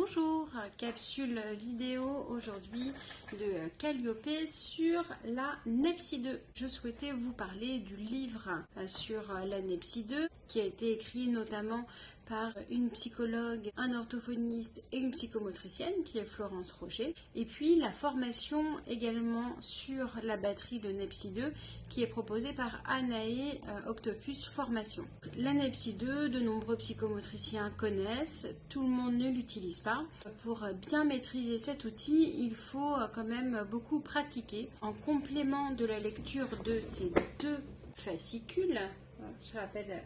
Bonjour, capsule vidéo aujourd'hui de Calliope sur la NEPSI2. Je souhaitais vous parler du livre sur la NEPSI2 qui a été écrit notamment par une psychologue, un orthophoniste et une psychomotricienne qui est Florence Roger. Et puis la formation également sur la batterie de NEPSI2 qui est proposée par Anae Octopus Formation. La NEPSI2, de nombreux psychomotriciens connaissent, tout le monde ne l'utilise pas. Pour bien maîtriser cet outil, il faut quand même beaucoup pratiquer. En complément de la lecture de ces deux fascicules, je rappelle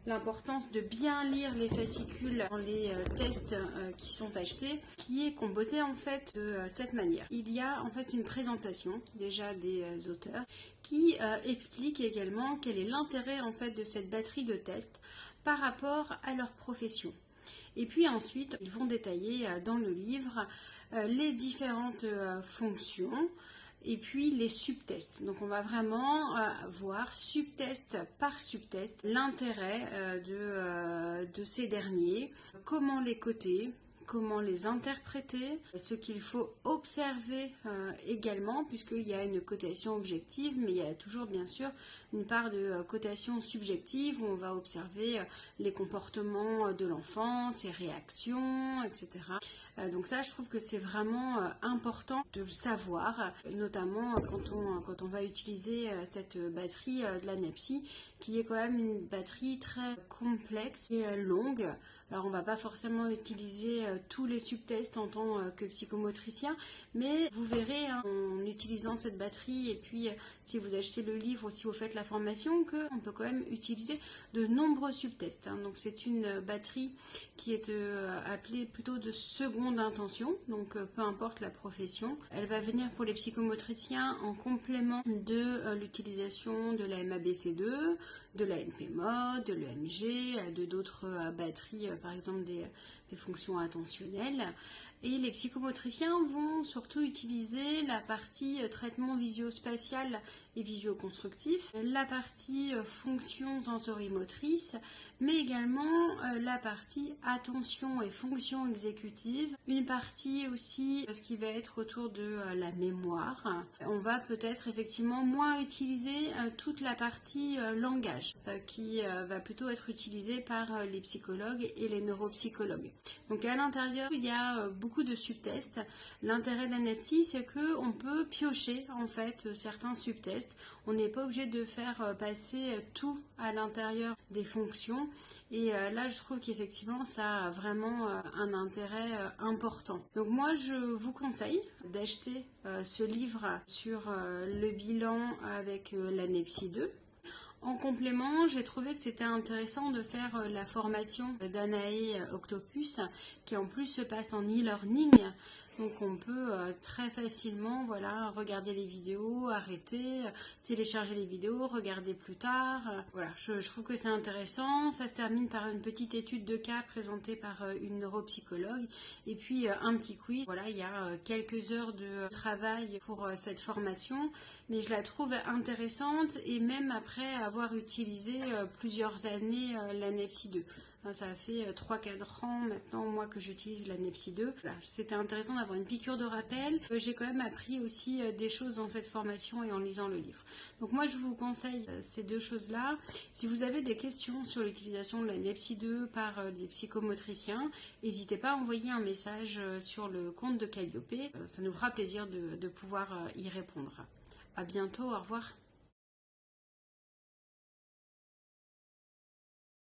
l'importance de bien lire les fascicules dans les tests qui sont achetés, qui est composé en fait de cette manière. Il y a en fait une présentation déjà des auteurs qui explique également quel est l'intérêt en fait de cette batterie de tests par rapport à leur profession. Et puis ensuite, ils vont détailler dans le livre les différentes fonctions et puis les subtests. Donc on va vraiment voir subtest par subtest l'intérêt de ces derniers, comment les coter, comment les interpréter, ce qu'il faut observer également, puisqu'il y a une cotation objective, mais il y a toujours bien sûr une part de cotation subjective où on va observer les comportements de l'enfant, ses réactions, etc. Donc ça, je trouve que c'est vraiment important de le savoir, notamment quand on va utiliser cette batterie de la NEPSI, qui est quand même une batterie très complexe et longue. Alors on ne va pas forcément utiliser tous les subtests en tant que psychomotricien, mais vous verrez en utilisant cette batterie et puis si vous achetez le livre ou si vous faites la formation qu'on peut quand même utiliser de nombreux subtests. Donc c'est une batterie qui est appelée plutôt de seconde intention, donc peu importe la profession. Elle va venir pour les psychomotriciens en complément de l'utilisation de la MABC2, de la NPMOD, de l'EMG, de d'autres batteries, par exemple des fonctions attentionnelles. Et les psychomotriciens vont surtout utiliser la partie traitement visio-spatial et visio-constructif, la partie fonction sensorimotrice, mais également la partie attention et fonction exécutive, une partie aussi ce qui va être autour de la mémoire. On va peut-être effectivement moins utiliser toute la partie langage qui va plutôt être utilisée par les psychologues et les neuropsychologues. Donc à l'intérieur, il y a beaucoup de subtests. L'intérêt de la NEPSI, c'est qu'on peut piocher en fait certains subtests. On n'est pas obligé de faire passer tout à l'intérieur des fonctions. Et là, je trouve qu'effectivement, ça a vraiment un intérêt important. Donc moi, je vous conseille d'acheter ce livre sur le bilan avec la NEPSI2. En complément, j'ai trouvé que c'était intéressant de faire la formation d'Anae Octopus, qui en plus se passe en e-learning. Donc on peut très facilement regarder les vidéos, arrêter, télécharger les vidéos, regarder plus tard. Je trouve que c'est intéressant. Ça se termine par une petite étude de cas présentée par une neuropsychologue et puis un petit quiz. Il y a quelques heures de travail pour cette formation, mais je la trouve intéressante et même après avoir utilisé plusieurs années la NEPSI2. Ça fait 3-4 ans maintenant moi que j'utilise la NEPSI2. C'était intéressant d'avoir une piqûre de rappel. J'ai quand même appris aussi des choses dans cette formation et en lisant le livre. Donc moi je vous conseille ces deux choses-là. Si vous avez des questions sur l'utilisation de la NEPSI2 par des psychomotriciens, n'hésitez pas à envoyer un message sur le compte de Calliope. Ça nous fera plaisir de pouvoir y répondre. À bientôt, au revoir.